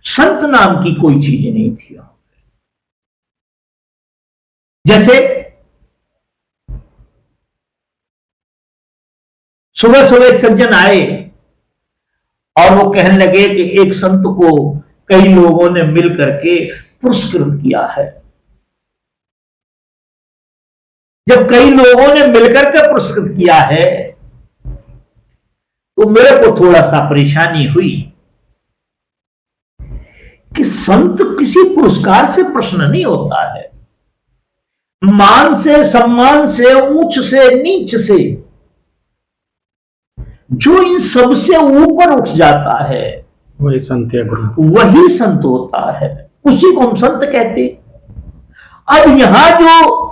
संत नाम की कोई चीज नहीं थी। जैसे सुबह सुबह एक सज्जन आए और वो कहने लगे कि एक संत को कई लोगों ने मिल करके पुरस्कृत किया है। जब कई लोगों ने मिलकर के पुरस्कृत किया है तो मेरे को थोड़ा सा परेशानी हुई कि संत किसी पुरस्कार से प्रश्न नहीं होता है। मान से, सम्मान से, ऊंच से, नीच से, जो इन सब से ऊपर उठ जाता है वही संत या गुरु, वही संत होता है, उसी को हम संत कहते। अब यहां जो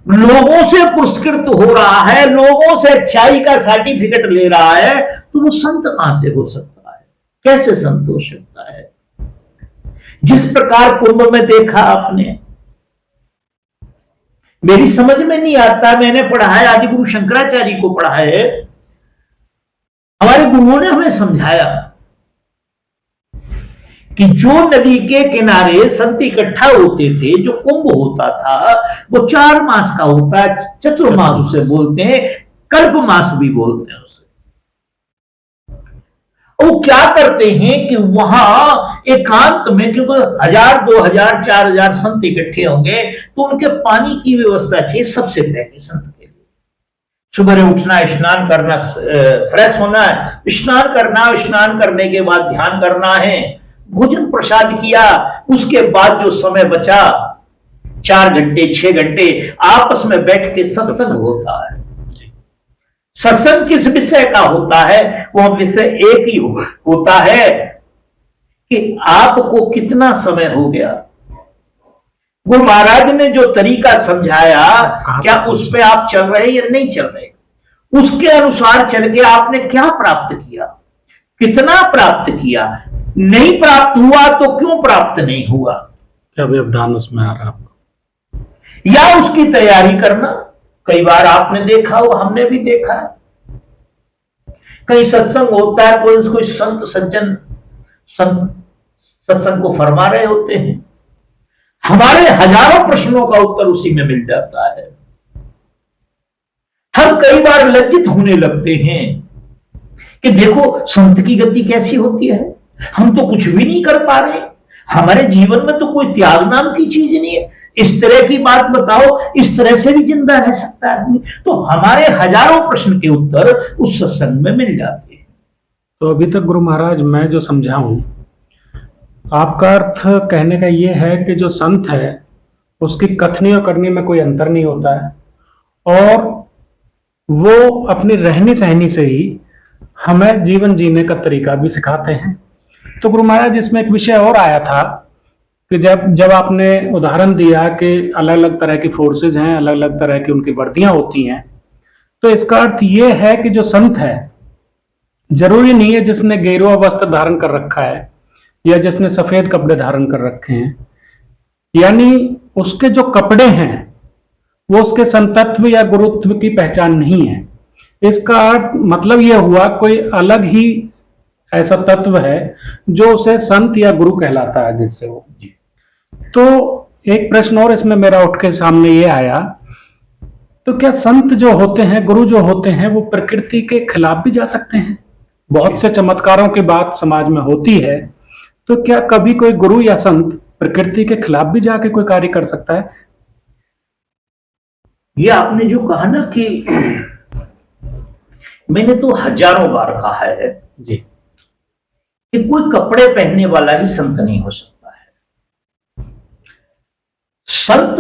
लोगों से पुरस्कृत हो रहा है, लोगों से अच्छाई का सर्टिफिकेट ले रहा है, तो वो संत कहां से हो सकता है? कैसे संत हो सकता है? जिस प्रकार कुंभ में देखा आपने, मेरी समझ में नहीं आता, मैंने पढ़ा है, आदि गुरु शंकराचार्य को पढ़ा है, हमारे गुरुओं ने हमें समझाया कि जो नदी के किनारे संत इकट्ठा होते थे, जो कुंभ होता था, वो 4 मास का होता है, चतुर्मास उसे बोलते हैं, कल्प मास भी बोलते हैं उसे। वो क्या करते हैं कि वहां एकांत में, क्योंकि 1000, 2000, 4000 संत इकट्ठे होंगे, तो उनके पानी की व्यवस्था चाहिए सबसे पहले संत के लिए। सुबह उठना, स्नान करना, फ्रेश होना, स्नान करना, स्नान करने के बाद ध्यान करना है, भोजन प्रसाद किया, उसके बाद जो समय बचा 4 घंटे 6 घंटे आपस में बैठ के सत्संग होता है। सत्संग किस विषय का होता है? वह विषय एक ही होता है कि आपको कितना समय हो गया। गुरु महाराज ने जो तरीका समझाया, क्या उस पे आप चल रहे या नहीं चल रहे? उसके अनुसार चल के आपने क्या प्राप्त किया, कितना प्राप्त किया? नहीं प्राप्त हुआ तो क्यों प्राप्त नहीं हुआ? क्या व्यवधान उसमें आ रहा आपको? या उसकी तैयारी करना। कई बार आपने देखा हो, हमने भी देखा है, कहीं सत्संग होता है, कोई संत सज्जन सत्संग को फरमा रहे होते हैं, हमारे हजारों प्रश्नों का उत्तर उसी में मिल जाता है। हम कई बार लज्जित होने लगते हैं कि देखो संत की गति कैसी होती है, हम तो कुछ भी नहीं कर पा रहे, हमारे जीवन में तो कोई त्याग नाम की चीज नहीं है। इस तरह की बात बताओ, इस तरह से भी जिंदा रह सकता है आदमी? तो हमारे हजारों प्रश्न के उत्तर उस सत्संग में मिल जाते हैं। तो अभी तक गुरु महाराज मैं जो समझा हूं, आपका अर्थ कहने का यह है कि जो संत है उसकी कथनी और करनी में कोई अंतर नहीं होता है, और वो अपनी रहनी सहनी से ही हमें जीवन जीने का तरीका भी सिखाते हैं। तो गुरु महाराज इसमें एक विषय और आया था कि जब आपने उदाहरण दिया कि अलग अलग तरह की फोर्सेज हैं, अलग अलग तरह की उनकी वर्दियां होती हैं, तो इसका अर्थ ये है कि जो संत है जरूरी नहीं है जिसने गेरुआ वस्त्र धारण कर रखा है या जिसने सफेद कपड़े धारण कर रखे हैं, यानी उसके जो कपड़े हैं वो उसके संतत्व या गुरुत्व की पहचान नहीं है। इसका मतलब यह हुआ कोई अलग ही ऐसा तत्व है जो उसे संत या गुरु कहलाता है, जिससे वो। तो एक प्रश्न और इसमें मेरा उठ के सामने ये आया, तो क्या संत जो होते हैं, गुरु जो होते हैं, वो प्रकृति के खिलाफ भी जा सकते हैं? बहुत से चमत्कारों की बात समाज में होती है, तो क्या कभी कोई गुरु या संत प्रकृति के खिलाफ भी जाके कोई कार्य कर सकता है? ये आपने जो कहा ना कि मैंने तो हजारों बार कहा है जी कि कोई कपड़े पहनने वाला ही संत नहीं हो सकता है। संत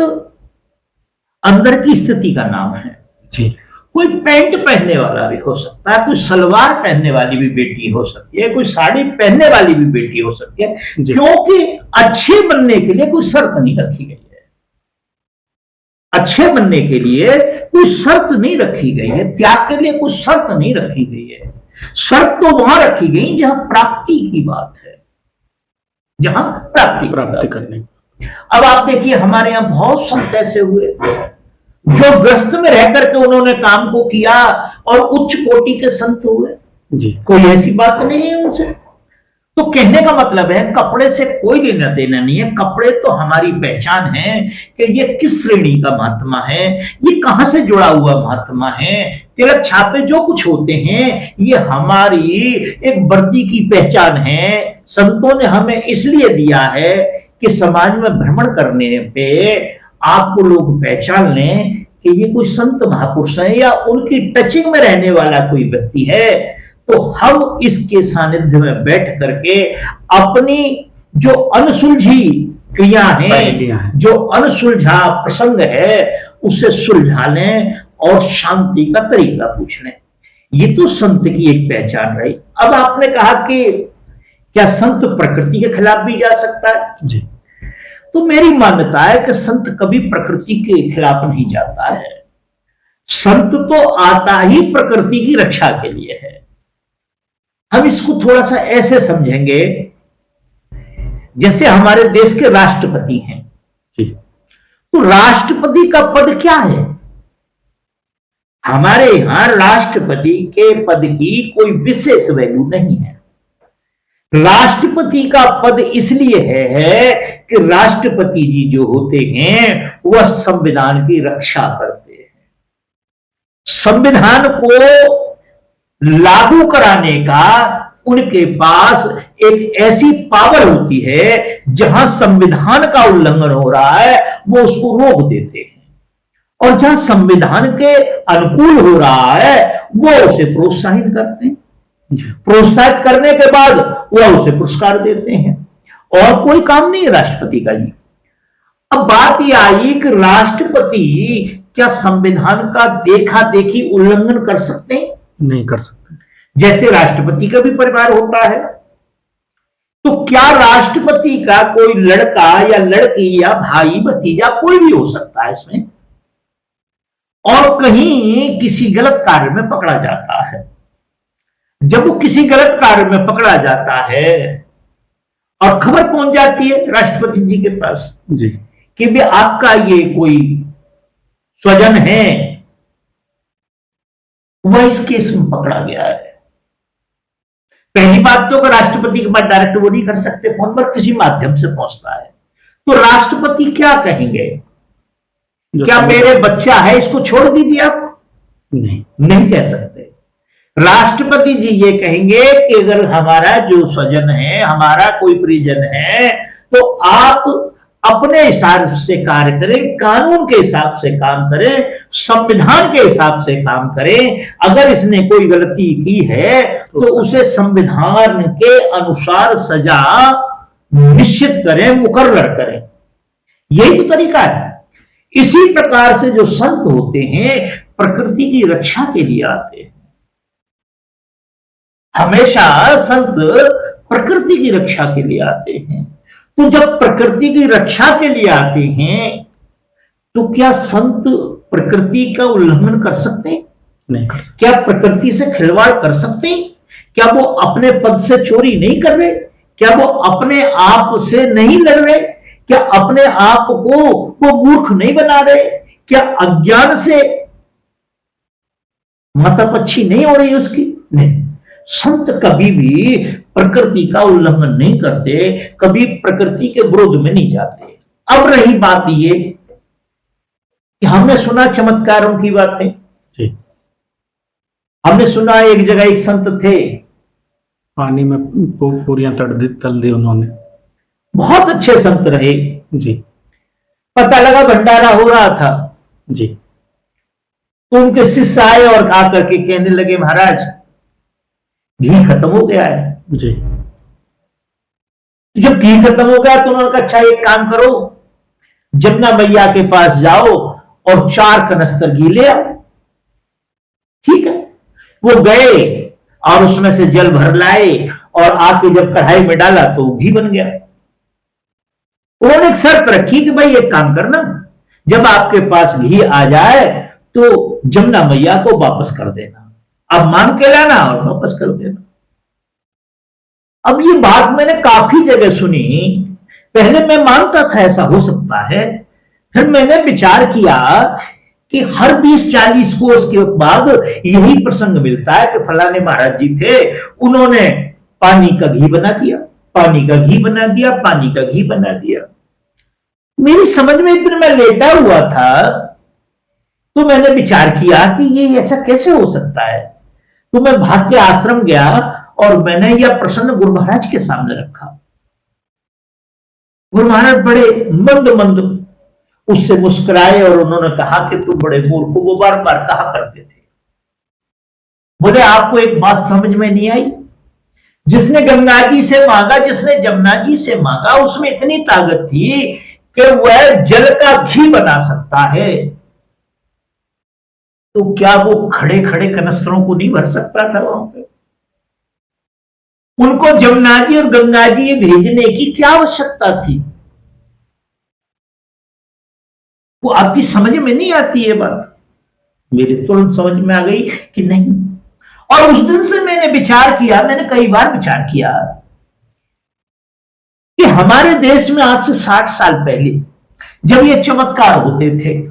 अंदर की स्थिति का नाम है जी। कोई पैंट पहनने वाला भी हो सकता है, कोई सलवार पहनने वाली भी बेटी हो सकती है, कोई साड़ी पहनने वाली भी बेटी हो सकती है, क्योंकि अच्छे बनने के लिए कोई शर्त नहीं रखी गई है। अच्छे बनने के लिए कोई शर्त नहीं रखी गई है, त्याग के लिए कोई शर्त नहीं रखी गई है। शर्त तो वहां रखी गई जहां प्राप्ति की बात है, जहां प्राप्ति करने। अब आप देखिए हमारे यहां बहुत संत ऐसे हुए जो ग्रस्त में रह करके उन्होंने काम को किया और उच्च कोटि के संत हुए। जी। कोई ऐसी बात नहीं है उनसे। तो कहने का मतलब है कपड़े से कोई लेना देना नहीं है, कपड़े तो हमारी पहचान है कि ये किस श्रेणी का महात्मा है, ये कहां से जुड़ा हुआ महात्मा है। तिलक छापे जो कुछ होते हैं ये हमारी एक वर्दी की पहचान है। संतों ने हमें इसलिए दिया है कि समाज में भ्रमण करने पे आपको लोग पहचान लें कि ये कोई संत महापुरुष है या उनकी टचिंग में रहने वाला कोई व्यक्ति है। तो हम इसके सानिध्य में बैठ करके अपनी जो अनसुलझी क्रिया है, जो अनसुलझा प्रसंग है, उसे सुलझा लें और शांति का तरीका पूछ लें। ये तो संत की एक पहचान रही। अब आपने कहा कि क्या संत प्रकृति के खिलाफ भी जा सकता है? जी। तो मेरी मान्यता है कि संत कभी प्रकृति के खिलाफ नहीं जाता है। संत तो आता ही प्रकृति की रक्षा के लिए है। हम इसको थोड़ा सा ऐसे समझेंगे जैसे हमारे देश के राष्ट्रपति हैं। जी। तो राष्ट्रपति का पद क्या है? हमारे यहां राष्ट्रपति के पद की कोई विशेष वैल्यू नहीं है। राष्ट्रपति का पद इसलिए है कि राष्ट्रपति जी जो होते हैं वह संविधान की रक्षा करते हैं। संविधान को लागू कराने का उनके पास एक ऐसी पावर होती है, जहां संविधान का उल्लंघन हो रहा है वो उसको रोक देते हैं, और जहां संविधान के अनुकूल हो रहा है वो उसे प्रोत्साहित करते हैं। प्रोत्साहित करने के बाद वह उसे पुरस्कार देते हैं, और कोई काम नहीं है राष्ट्रपति का जी। अब बात यह आई कि राष्ट्रपति क्या संविधान का देखा देखी उल्लंघन कर सकते हैं? नहीं कर सकते। जैसे राष्ट्रपति का भी परिवार होता है, तो क्या राष्ट्रपति का कोई लड़का या लड़की या भाई भतीजा कोई भी हो सकता है इसमें, और कहीं किसी गलत कार्य में पकड़ा जाता है। जब वो किसी गलत कार्य में पकड़ा जाता है और खबर पहुंच जाती है राष्ट्रपति जी के पास जी कि भी आपका ये कोई स्वजन है, वह इस केस में पकड़ा गया है। पहली बात तो राष्ट्रपति के पास डायरेक्ट वो नहीं कर सकते, फोन पर किसी माध्यम से पहुंचता है। तो राष्ट्रपति क्या कहेंगे? क्या मेरे बच्चा है इसको छोड़ दीजिए आप? नहीं कह सकते। राष्ट्रपति जी ये कहेंगे कि अगर हमारा जो स्वजन है, हमारा कोई परिजन है, तो आप अपने हिसाब से कार्य करें, कानून के हिसाब से काम करें, संविधान के हिसाब से काम करें। अगर इसने कोई गलती की है तो उसे संविधान के अनुसार सजा निश्चित करें, मुकर्रर करें। यही तो तरीका है। इसी प्रकार से जो संत होते हैं प्रकृति की रक्षा के लिए आते हैं। हमेशा संत प्रकृति की रक्षा के लिए आते हैं। तो जब प्रकृति की रक्षा के लिए आते हैं तो क्या संत प्रकृति का उल्लंघन कर सकते हैं? नहीं कर सकते। क्या प्रकृति से खिलवाड़ कर सकते हैं? क्या वो अपने पद से चोरी नहीं कर रहे? क्या वो अपने आप से नहीं लड़ रहे? क्या अपने आप को वो मूर्ख नहीं बना रहे? क्या अज्ञान से मातापच्छी नहीं हो रही उसकी? नहीं। संत कभी भी प्रकृति का उल्लंघन नहीं करते, कभी प्रकृति के विरोध में नहीं जाते। अब रही बात ये कि हमने सुना चमत्कारों की बातें जी। हमने सुना एक जगह एक संत थे, पानी में पूरियां तल दी उन्होंने। बहुत अच्छे संत रहे जी। पता लगा भंडारा हो रहा था जी। तो उनके शिष्य आए और आकर के कहने लगे महाराज घी खत्म हो गया है जी। जब घी खत्म हो गया तो उन्होंने कहा अच्छा एक काम करो, जमुना मैया के पास जाओ और 4 कनस्तर घी ले आओ। ठीक है, वो गए और उसमें से जल भर लाए और आके जब कढ़ाई में डाला तो घी बन गया। उन्होंने एक शर्त रखी कि भाई एक काम करना, जब आपके पास घी आ जाए तो जमुना मैया को वापस कर देना, अब मान के लाना और वापस कर देना। अब ये बात मैंने काफी जगह सुनी। पहले मैं मानता था ऐसा हो सकता है, फिर मैंने विचार किया कि हर 20-40 कोर्स के बाद यही प्रसंग मिलता है कि फलाने महाराज जी थे, उन्होंने पानी का घी बना दिया, पानी का घी बना दिया, पानी का घी बना दिया। मेरी समझ में एक दिन मैं लेटा हुआ था तो मैंने विचार किया कि ये ऐसा कैसे हो सकता है। तो मैं भाग के आश्रम गया और मैंने यह प्रश्न गुरु महाराज के सामने रखा। गुरु महाराज बड़े मंद मंद उससे मुस्कुराए और उन्होंने कहा कि तुम बड़े मूर्ख हो। वो बार बार कहा करते थे। बोले आपको एक बात समझ में नहीं आई, जिसने गंगा जी से मांगा, जिसने जमुना जी से मांगा, उसमें इतनी ताकत थी कि वह जल का घी बना सकता है, तो क्या वो खड़े खड़े कनस्तरों को नहीं भर सकता था वहां पे? उनको जमुना जी और गंगा जी भेजने की क्या आवश्यकता थी? वो आपकी समझ में नहीं आती है बात। मेरे तुरंत समझ में आ गई कि नहीं। और उस दिन से मैंने विचार किया, मैंने कई बार विचार किया कि हमारे देश में आज से 60 साल पहले जब ये चमत्कार होते थे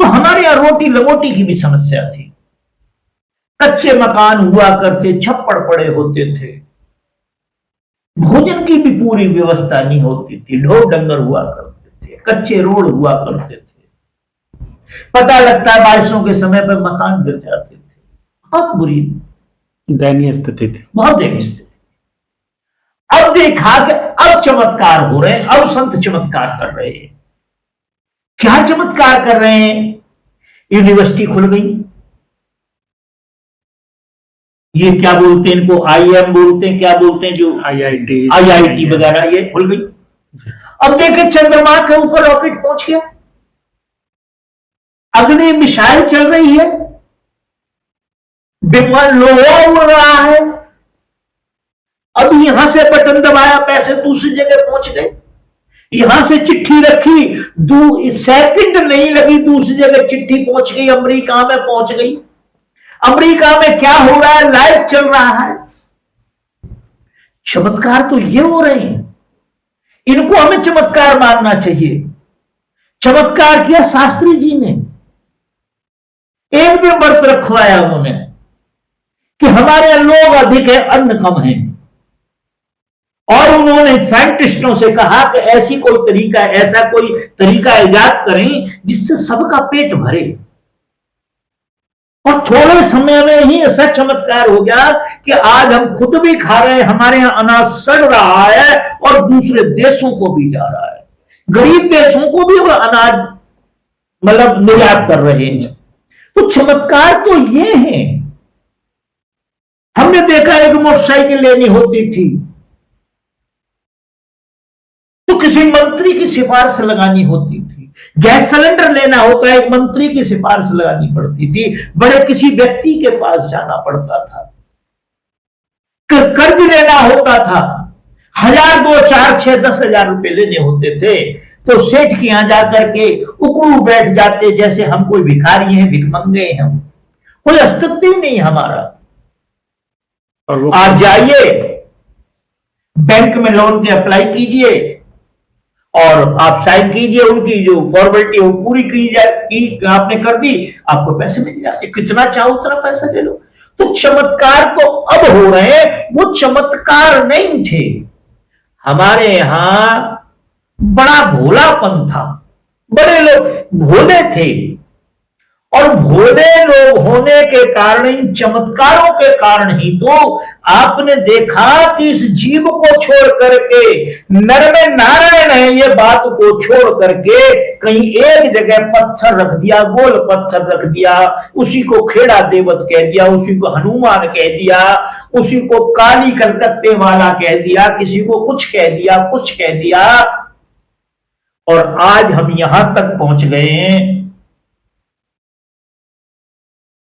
तो हमारे यहां रोटी लंगोटी की भी समस्या थी। कच्चे मकान हुआ करते, छप्पड़ पड़े होते थे, भोजन की भी पूरी व्यवस्था नहीं होती थी, ढोर डंगर हुआ करते थे, कच्चे रोड हुआ करते थे। पता लगता है बारिशों के समय पर मकान गिर जाते थे। बहुत बुरी दयनीय स्थिति थी, बहुत दयनीय स्थिति। अब देखा कि अब चमत्कार हो रहे हैं, अब संत चमत्कार कर रहे हैं। क्या चमत्कार कर रहे हैं? यूनिवर्सिटी खुल गई, ये क्या बोलते हैं इनको, आईएम बोलते हैं, क्या बोलते हैं, जो आईआईटी वगैरह, ये खुल गई। अब देखें चंद्रमा के ऊपर रॉकेट पहुंच गया, अग्नि मिसाइल चल रही है, विमान लोहा उड़ रहा है। अब यहां से बटन दबाया, पैसे दूसरी जगह पहुंच गए। यहां से चिट्ठी रखी, सेकंड नहीं लगी, दूसरी जगह चिट्ठी पहुंच गई, अमेरिका में पहुंच गई। अमेरिका में क्या हो रहा है, लाइव चल रहा है। चमत्कार तो ये हो रहे हैं, इनको हमें चमत्कार मानना चाहिए। चमत्कार किया शास्त्री जी ने, एक भी व्रत रखवाया उन्होंने कि हमारे यहां लोग अधिक है, अन्न कम है। और उन्होंने साइंटिस्टों से कहा कि ऐसा कोई तरीका इजाद करें जिससे सबका पेट भरे। और थोड़े समय में ही ऐसा चमत्कार हो गया कि आज हम खुद भी खा रहे हैं, हमारे यहां अनाज सड़ रहा है और दूसरे देशों को भी जा रहा है। गरीब देशों को भी अनाज मतलब निर्यात कर रहे हैं। तो चमत्कार तो ये है। हमने देखा एक मोटरसाइकिल लेनी होती थी तो किसी मंत्री की सिफारिश लगानी होती थी। गैस सिलेंडर लेना होता है, एक मंत्री की सिफारिश लगानी पड़ती थी, बड़े किसी व्यक्ति के पास जाना पड़ता था। कर्ज लेना होता था, 1000, 2, 4, 6, 10,000 रुपए लेने होते थे तो सेठ के यहां जाकर के उकड़ू बैठ जाते जैसे हम कोई भिखारी हैं, भिखमंगे हैं, हम कोई अस्तित्व नहीं हमारा। आप जाइए बैंक में लोन के अप्लाई कीजिए और आप साइन कीजिए, उनकी जो फॉर्मेलिटी वो पूरी की आपने कर दी, आपको पैसे मिल जाते, कितना चाहो उतना पैसा ले लो। तो चमत्कार तो अब हो रहे हैं, वो चमत्कार नहीं थे। हमारे यहां बड़ा भोलापन था, बड़े लोग भोले थे और भोले लोग होने के कारण, इन चमत्कारों के कारण ही तो आपने देखा कि इस जीव को छोड़ करके, नर में नारायण है ये बात को छोड़ करके कहीं एक जगह पत्थर रख दिया, गोल पत्थर रख दिया, उसी को खेड़ा देवत कह दिया, उसी को हनुमान कह दिया, उसी को काली कलकत्ते वाला कह दिया, किसी को कुछ कह दिया, कुछ कह दिया। और आज हम यहां तक पहुंच गए हैं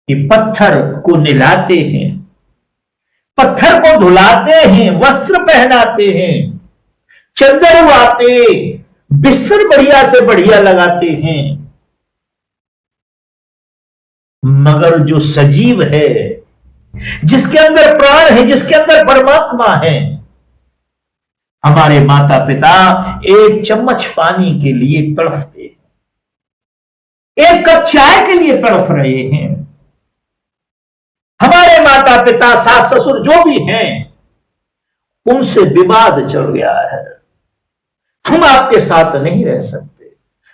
कि पत्थर को नहलाते हैं, पत्थर को धुलाते हैं, वस्त्र पहनाते हैं, चद्दर उड़ाते, बिस्तर बढ़िया से बढ़िया लगाते हैं, मगर जो सजीव है, जिसके अंदर प्राण है, जिसके अंदर परमात्मा है, हमारे माता पिता एक चम्मच पानी के लिए तड़फते, एक कप चाय के लिए तड़फ रहे हैं। हमारे माता पिता सास ससुर जो भी हैं उनसे विवाद चल गया है, हम आपके साथ नहीं रह सकते,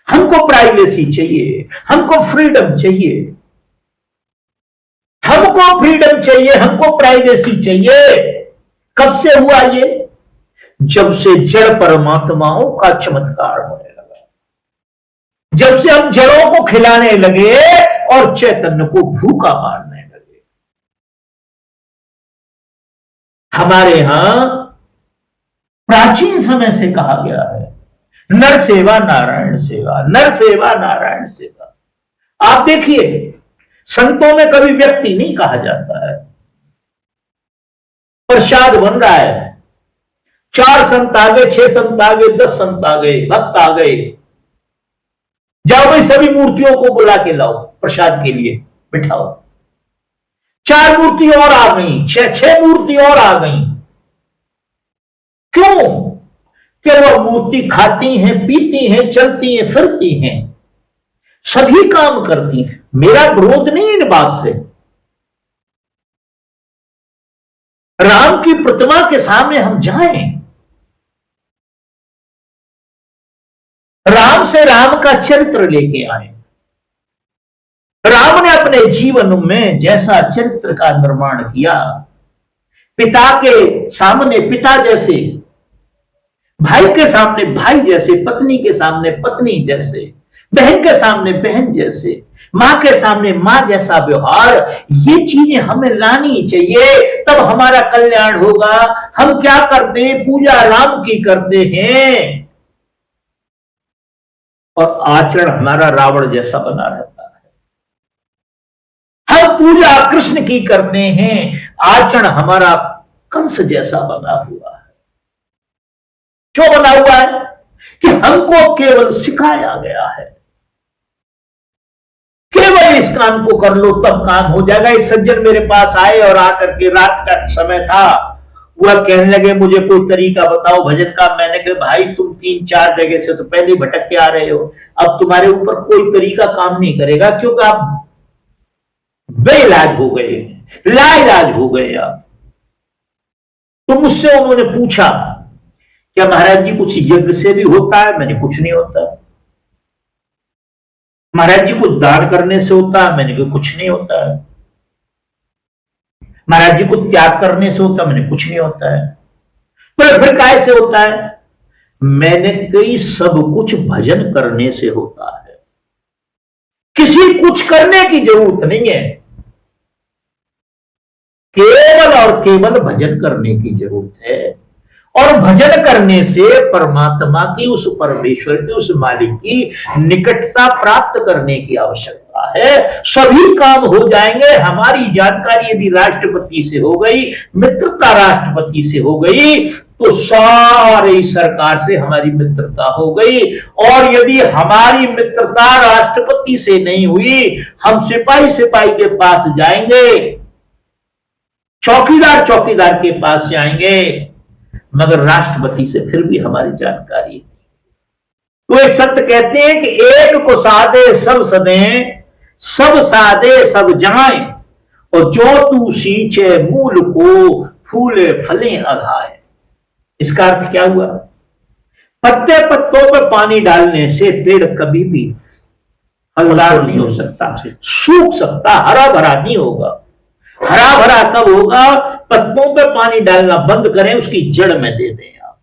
हमको प्राइवेसी चाहिए, हमको फ्रीडम चाहिए, हमको फ्रीडम चाहिए, हमको प्राइवेसी चाहिए। कब से हुआ ये? जब से जड़ परमात्माओं का चमत्कार होने लगा, जब से हम जड़ों को खिलाने लगे और चैतन्य को भूखा मारने लगे। हमारे यहां प्राचीन समय से कहा गया है, नर सेवा नारायण सेवा, नर सेवा नारायण सेवा। आप देखिए, संतों में कभी व्यक्ति नहीं कहा जाता है। प्रसाद बन रहा है, 4 संत आ गए, 6 संत आ गए, 10 संत आ गए, भक्त आ गए, जाओ भाई सभी मूर्तियों को बुला के लाओ, प्रसाद के लिए बिठाओ। 4 मूर्ति और आ गई, 6 मूर्ति और आ गई। क्यों? कि वह मूर्ति खाती हैं, पीती हैं, चलती हैं, फिरती हैं, सभी काम करती हैं। मेरा विरोध नहीं इन बात से। राम की प्रतिमा के सामने हम जाएं, राम से राम का चरित्र लेके आए। राम ने अपने जीवन में जैसा चरित्र का निर्माण किया, पिता के सामने पिता जैसे, भाई के सामने भाई जैसे, पत्नी के सामने पत्नी जैसे, बहन के सामने बहन जैसे, मां के सामने मां जैसा व्यवहार, ये चीजें हमें लानी चाहिए, तब हमारा कल्याण होगा। हम क्या करते हैं? पूजा राम की करते हैं और आचरण हमारा रावण जैसा बना रहता है। हम पूजा कृष्ण की करते हैं, आचरण हमारा कंस जैसा बना हुआ है। क्यों बना हुआ है? कि हमको केवल सिखाया गया है, केवल इस काम को कर लो तब काम हो जाएगा। एक सज्जन मेरे पास आए और आकर के, रात का समय था, वह कहने लगे मुझे कोई तरीका बताओ भजन का। मैंने कहा भाई तुम 3-4 जगह से तो पहले भटक के आ रहे हो, अब तुम्हारे ऊपर कोई तरीका काम नहीं करेगा, क्योंकि आप बेइलाज हो गए, लाइलाज हो गए आप। तो मुझसे उन्होंने पूछा क्या महाराज जी कुछ यज्ञ से भी होता है? मैंने कुछ नहीं होता। महाराज जी कुछ दान करने से होता है? मैंने कहा कुछ नहीं होता है। महाराज जी को त्याग करने से होता? मैंने कुछ नहीं होता है। फिर काय से होता है? मैंने कई सब कुछ भजन करने से होता है, किसी कुछ करने की जरूरत नहीं है, केवल और केवल भजन करने की जरूरत है। और भजन करने से परमात्मा की, उस परमेश्वर की, उस मालिक की निकटता प्राप्त करने की आवश्यकता है। सभी काम हो जाएंगे। हमारी जानकारी यदि राष्ट्रपति से हो गई, मित्रता राष्ट्रपति से हो गई, तो सारी सरकार से हमारी मित्रता हो गई। और यदि हमारी मित्रता राष्ट्रपति से नहीं हुई, हम सिपाही सिपाही के पास जाएंगे, चौकीदार चौकीदार के पास जाएंगे, मगर राष्ट्रपति से फिर भी हमारी जानकारी नहीं। तो एक संत कहते हैं कि एक को साधे सब सदें, सब साधे सब जाएं, और जो तू सींचे मूल को, फूले फले अघाए। इसका अर्थ क्या हुआ? पत्ते पत्तों पर पानी डालने से पेड़ कभी भी फलदार नहीं हो सकता, सूख सकता, हरा भरा नहीं होगा। हरा भरा कब होगा? पत्तों पे पानी डालना बंद करें, उसकी जड़ में दे दें आप,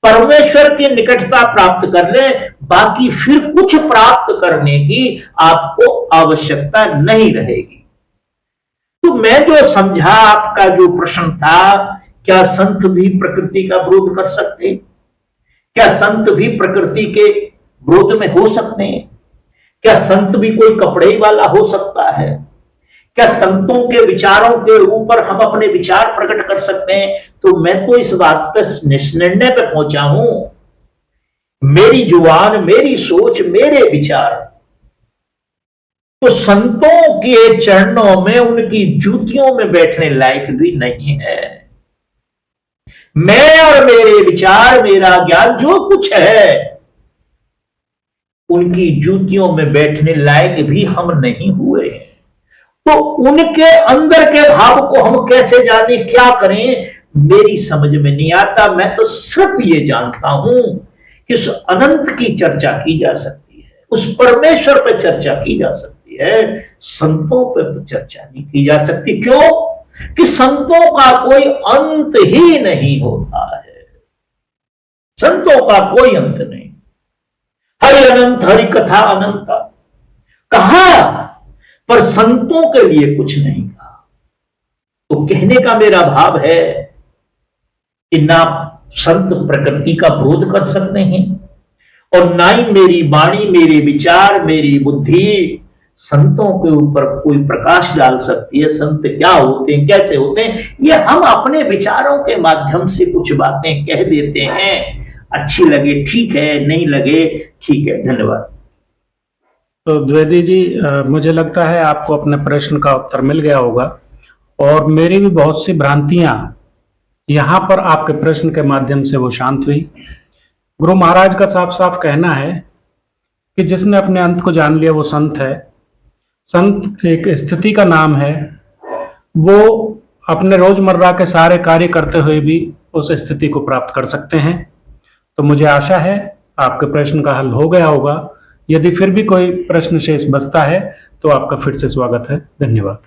परमेश्वर की निकटता प्राप्त कर ले, बाकी फिर कुछ प्राप्त करने की आपको आवश्यकता नहीं रहेगी। तो मैं जो समझा, आपका जो प्रश्न था, क्या संत भी प्रकृति का विरोध कर सकते हैं? क्या संत भी प्रकृति के विरोध में हो सकते हैं? क्या संत भी कोई कपड़े वाला हो सकता है? क्या संतों के विचारों के ऊपर हम अपने विचार प्रकट कर सकते हैं? तो मैं तो इस बात पर निर्णय पे पहुंचा हूं, मेरी जुबान, मेरी सोच, मेरे विचार तो संतों के चरणों में, उनकी जूतियों में बैठने लायक भी नहीं है। मैं और मेरे विचार, मेरा ज्ञान जो कुछ है, उनकी जूतियों में बैठने लायक भी हम नहीं हुए हैं। तो उनके अंदर के भाव को हम कैसे जाने, क्या करें, मेरी समझ में नहीं आता। मैं तो सिर्फ ये जानता हूं कि उस अनंत की चर्चा की जा सकती है, उस परमेश्वर पर चर्चा की जा सकती है, संतों पर चर्चा नहीं की जा सकती। क्यों? कि संतों का कोई अंत ही नहीं होता है, संतों का कोई अंत नहीं। हरि अनंत, हरि कथा अनंत कहा, पर संतों के लिए कुछ नहीं कहा। तो कहने का मेरा भाव है कि ना संत प्रकृति का बोध कर सकते हैं, और ना ही मेरी वाणी, मेरे विचार, मेरी बुद्धि संतों के ऊपर कोई प्रकाश डाल सकती है। संत क्या होते हैं, कैसे होते हैं, ये हम अपने विचारों के माध्यम से कुछ बातें कह देते हैं। अच्छी लगे ठीक है, नहीं लगे ठीक है। धन्यवाद। तो द्विवेदी जी, मुझे लगता है आपको अपने प्रश्न का उत्तर मिल गया होगा, और मेरी भी बहुत सी भ्रांतियां यहाँ पर आपके प्रश्न के माध्यम से वो शांत हुई। गुरु महाराज का साफ साफ कहना है कि जिसने अपने अंत को जान लिया वो संत है। संत एक स्थिति का नाम है, वो अपने रोजमर्रा के सारे कार्य करते हुए भी उस स्थिति को प्राप्त कर सकते हैं। तो मुझे आशा है आपके प्रश्न का हल हो गया होगा। यदि फिर भी कोई प्रश्न शेष बचता है तो आपका फिर से स्वागत है। धन्यवाद।